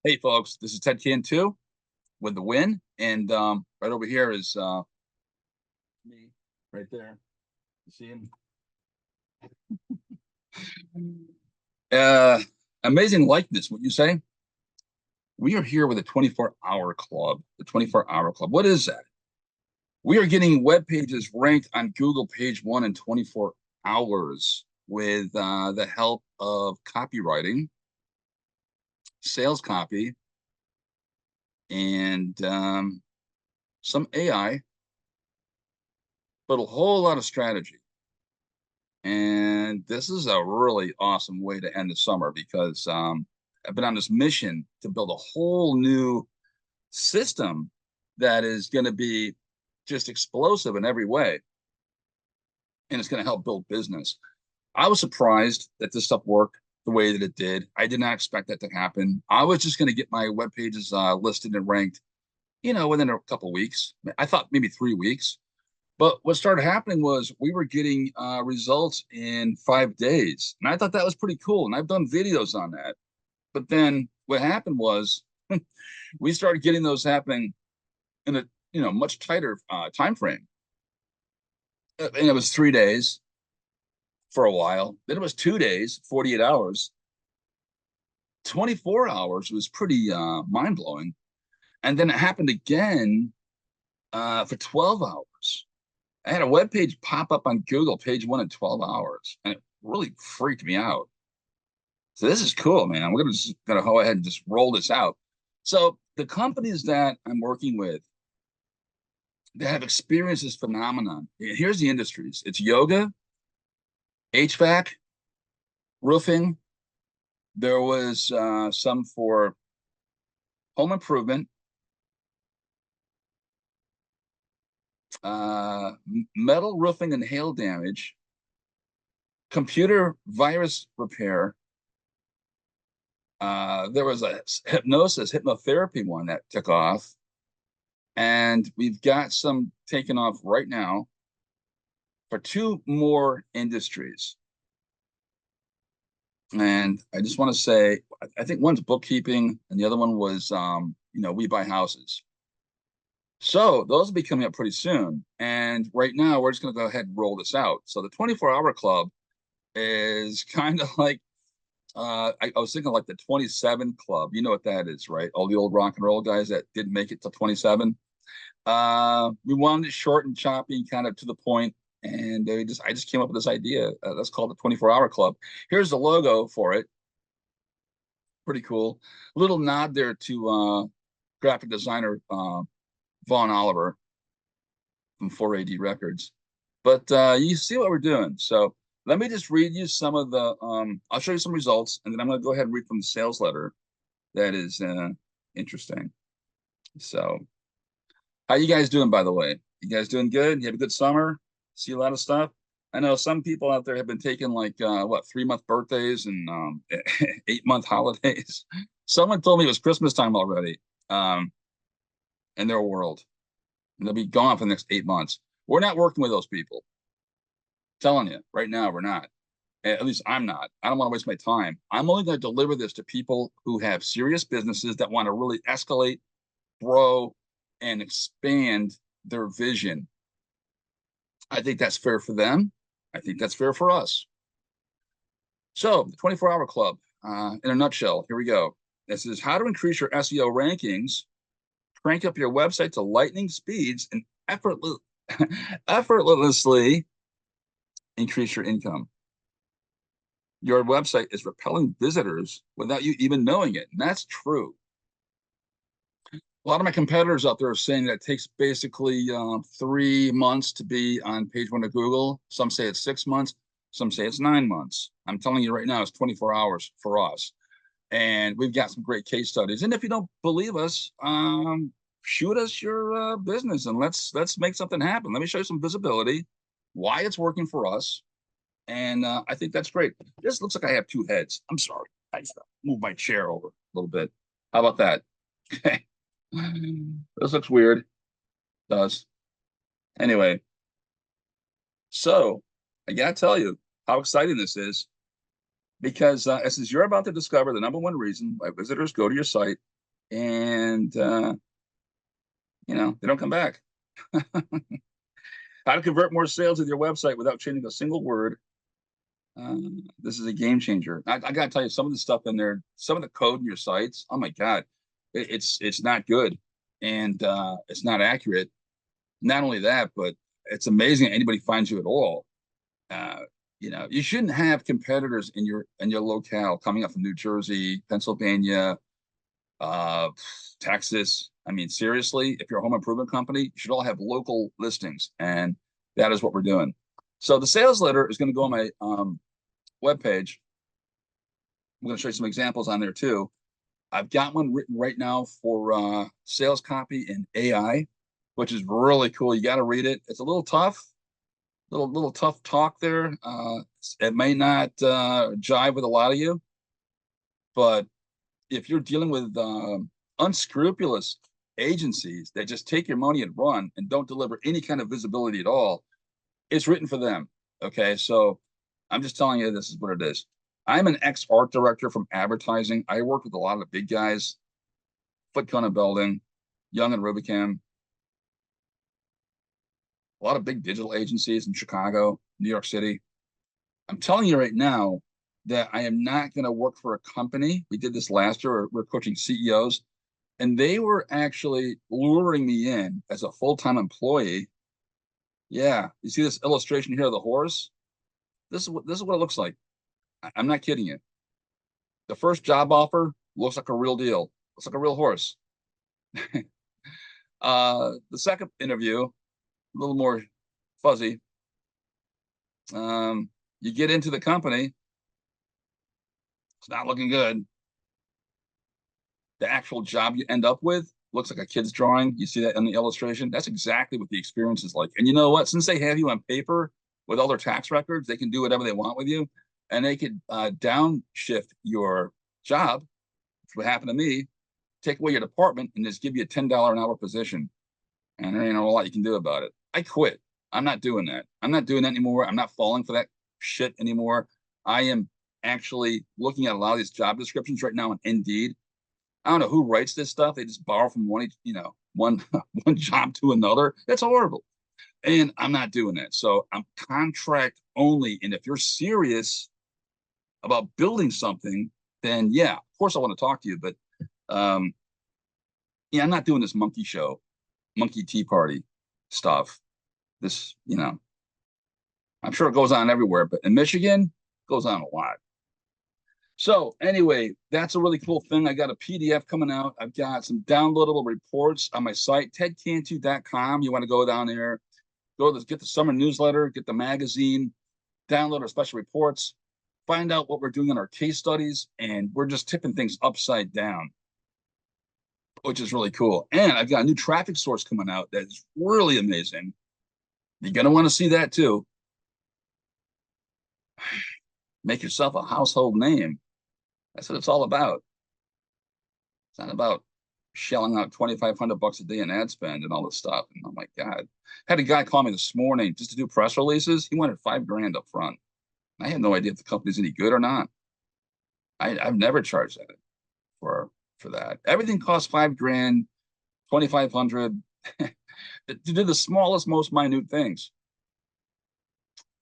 Hey folks, this is Ted Cantu with the win, and right over here is me, right there. You see him? Uh, Amazing likeness. What you say? We are here with a 24-hour club. The 24-hour club. What is that? We are getting web pages ranked on Google page one in 24 hours with the help of copywriting, sales copy, and some AI, but a whole lot of strategy. And this is a really awesome way to end the summer because I've been on this mission to build a whole new system that is going to be just explosive in every way. And it's going to help build business. I was surprised that this stuff worked the way that it did. I did not expect that to happen. I was just going to get my web pages listed and ranked, within a couple of weeks. I thought maybe 3 weeks. But what started happening was we were getting results in 5 days. And I thought that was pretty cool. And I've done videos on that. But then what happened was we started getting those happening in a much tighter time frame. And it was 3 days for a while. Then it was 2 days, 48 hours. 24 hours was pretty mind blowing. And then it happened again for 12 hours. I had a web page pop up on Google, page one in 12 hours, and it really freaked me out. So this is cool, man. We're gonna go ahead and just roll this out. So the companies that I'm working with that have experienced this phenomenon, here's the industries. It's yoga, HVAC, roofing. There was some for home improvement, metal roofing and hail damage, computer virus repair. There was a hypnotherapy one that took off, and we've got some taken off right now for two more industries. And I just want to say, I think one's bookkeeping, and the other one was, we buy houses. So those will be coming up pretty soon. And right now, we're just going to go ahead and roll this out. So the 24-hour club is kind of like, I was thinking like the 27 club. You know what that is, right? All the old rock and roll guys that didn't make it to 27. We wanted it short and choppy and kind of to the point. And I just came up with this idea. That's called the 24-hour club. Here's the logo for it. Pretty cool. Little nod there to graphic designer Vaughn Oliver from 4AD Records. But you see what we're doing. So let me just read you some of the, I'll show you some results, and then I'm going to go ahead and read from the sales letter. That is interesting. So how you guys doing, by the way? You guys doing good? You have a good summer? See a lot of stuff? I know some people out there have been taking like, 3-month birthdays and 8-month holidays. Someone told me it was Christmas time already. In their world. And they'll be gone for the next 8 months. We're not working with those people. I'm telling you, right now, we're not. At least I'm not. I don't want to waste my time. I'm only going to deliver this to people who have serious businesses that want to really escalate, grow, and expand their vision. I think that's fair for them. I think that's fair for us. So, the 24-hour club, in a nutshell, here we go. This is how to increase your SEO rankings, crank up your website to lightning speeds, and effortlessly increase your income. Your website is repelling visitors without you even knowing it. And that's true. A lot of my competitors out there are saying that it takes basically 3 months to be on page one of Google. Some say it's 6 months. Some say it's 9 months. I'm telling you right now, it's 24 hours for us. And we've got some great case studies. And if you don't believe us, shoot us your business and let's make something happen. Let me show you some visibility, why it's working for us. And I think that's great. This looks like I have two heads. I'm sorry. I just move my chair over a little bit. How about that? Okay. This looks weird. It does. Anyway, so I gotta tell you how exciting this is, because as you're about to discover the number one reason why visitors go to your site and you know, they don't come back. How to convert more sales with your website without changing a single word. This is a game changer. I gotta tell you, some of the stuff in there, some of the code in your sites, oh my God, it's not good, and it's not accurate. Not only that, but it's amazing that anybody finds you at all. Uh, you know, you shouldn't have competitors in your locale coming up from New Jersey, Pennsylvania, uh, Texas. I mean, seriously, if you're a home improvement company, you should all have local listings, and that is what we're doing. So the sales letter is going to go on my webpage. I'm going to show you some examples on there too. I've got one written right now for Salescopy in AI, which is really cool. You got to read it. It's a little tough, little tough talk there. It may not jive with a lot of you, but if you're dealing with unscrupulous agencies that just take your money and run and don't deliver any kind of visibility at all, it's written for them. Okay, so I'm just telling you this is what it is. I'm an ex-art director from advertising. I work with a lot of the big guys, Foot Cone Building, Young and Rubicam, a lot of big digital agencies in Chicago, New York City. I'm telling you right now that I am not going to work for a company. We did this last year. We're coaching CEOs, and they were actually luring me in as a full-time employee. Yeah, you see this illustration here of the horse? This is what it looks like. I'm not kidding you. The first job offer looks like a real deal. Looks like a real horse. The second interview, a little more fuzzy. You get into the company, it's not looking good. The actual job you end up with looks like a kid's drawing. You see that in the illustration? That's exactly what the experience is like. And you know what? Since they have you on paper with all their tax records, they can do whatever they want with you, and they could downshift your job, which would happen to me, take away your department, and just give you a $10 an hour position. And there ain't a lot you can do about it. I quit. I'm not doing that. I'm not doing that anymore. I'm not falling for that shit anymore. I am actually looking at a lot of these job descriptions right now on Indeed. I don't know who writes this stuff. They just borrow from one, one one job to another. That's horrible. And I'm not doing that. So I'm contract only. And if you're serious about building something, then yeah, of course I want to talk to you. But yeah, I'm not doing this monkey show, monkey tea party stuff. This, I'm sure it goes on everywhere, but in Michigan, it goes on a lot. So anyway, that's a really cool thing. I got a PDF coming out. I've got some downloadable reports on my site, tedcantu.com. You want to go down there, get the summer newsletter, get the magazine, download our special reports, find out what we're doing in our case studies, and we're just tipping things upside down, which is really cool. And I've got a new traffic source coming out that's really amazing. You're going to want to see that too. Make yourself a household name. That's what it's all about. It's not about shelling out $2,500 a day in ad spend and all this stuff. And oh my God, had a guy call me this morning just to do press releases. He wanted $5,000 up front. I have no idea if the company's any good or not. I've never charged that for that. Everything costs $5,000, $2,500 to do the smallest, most minute things,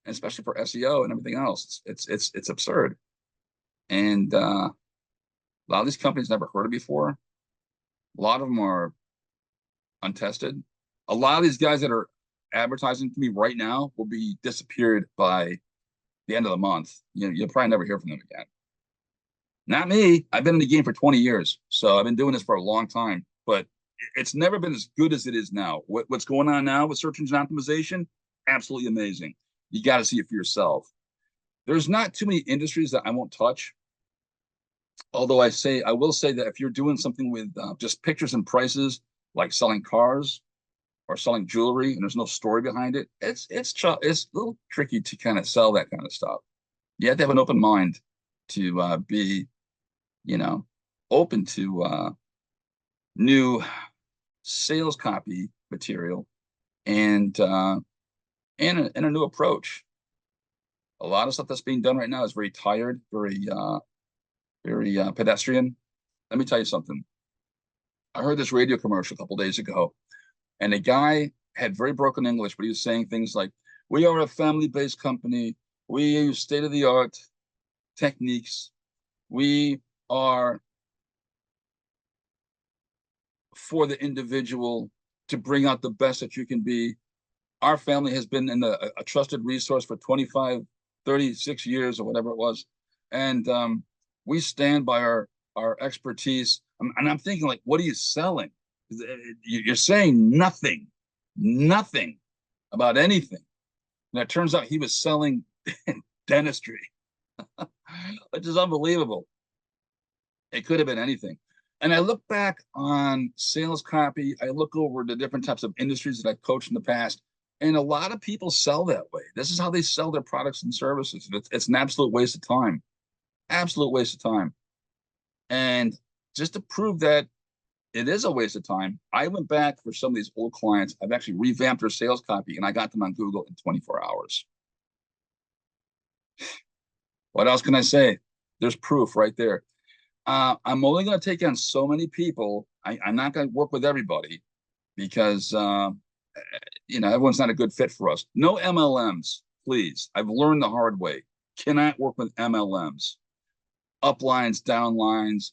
and especially for SEO and everything else. It's absurd. And a lot of these companies never heard of before. A lot of them are untested. A lot of these guys that are advertising to me right now will be disappeared by the end of the month. You'll probably never hear from them again. Not me. I've been in the game for 20 years, so I've been doing this for a long time, but it's never been as good as it is now. What's going on now with search engine optimization? Absolutely amazing. You got to see it for yourself. There's not too many industries that I won't touch. Although I will say that if you're doing something with just pictures and prices, like selling cars or selling jewelry, and there's no story behind it, it's a little tricky to kind of sell that kind of stuff. You have to have an open mind to be, open to new sales copy material and a new approach. A lot of stuff that's being done right now is very tired, very pedestrian. Let me tell you something. I heard this radio commercial a couple days ago, and the guy had very broken English, but he was saying things like, "We are a family-based company. We use state-of-the-art techniques. We are for the individual to bring out the best that you can be. Our family has been in a trusted resource for 25, 36 years or whatever it was. And we stand by our expertise." And I'm thinking, like, what are you selling? You're saying nothing about anything. And it turns out he was selling dentistry, which is unbelievable. It could have been anything. And I look back on Salescopy. I look over the different types of industries that I've coached in the past, and a lot of people sell that way. This is how they sell their products and services. It's an absolute waste of time. Absolute waste of time. And just to prove that it is a waste of time, I went back for some of these old clients. I've actually revamped their sales copy, and I got them on Google in 24 hours. What else can I say? There's proof right there. I'm only going to take on so many people. I'm not going to work with everybody because, everyone's not a good fit for us. No MLMs, please. I've learned the hard way. Cannot work with MLMs. Uplines, downlines,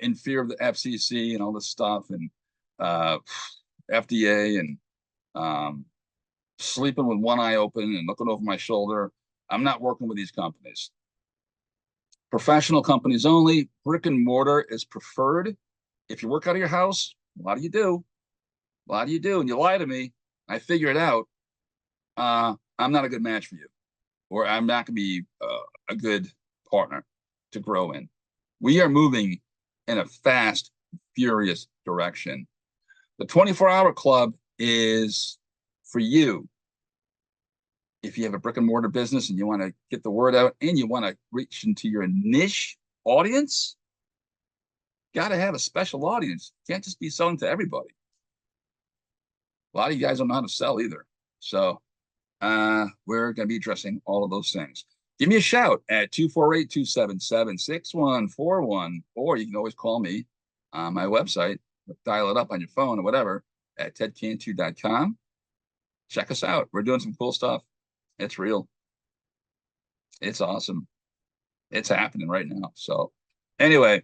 in fear of the FCC and all this stuff, and FDA, and sleeping with one eye open and looking over my shoulder. I'm not working with these companies. Professional companies only. Brick and mortar is preferred. If you work out of your house, a lot of you do. And you lie to me, I figure it out. I'm not a good match for you, or I'm not going to be a good partner to grow in. We are moving in a fast, furious direction. The 24-hour club is for you. If you have a brick and mortar business and you want to get the word out and you want to reach into your niche audience, got to have a special audience. Can't just be selling to everybody. A lot of you guys don't know how to sell either. So we're going to be addressing all of those things. Give me a shout at 248-277-6141, or you can always call me on my website, dial it up on your phone or whatever, at tedcantu.com. Check us out. We're doing some cool stuff. It's real. It's awesome. It's happening right now. So anyway,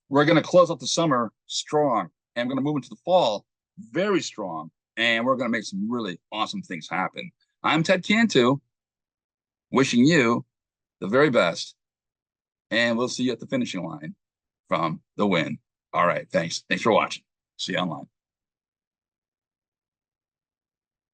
we're going to close out the summer strong, and we're going to move into the fall very strong, and we're going to make some really awesome things happen. I'm Ted Cantu, wishing you the very best, and we'll see you at the finishing line from the win. All right. Thanks for watching. See you online.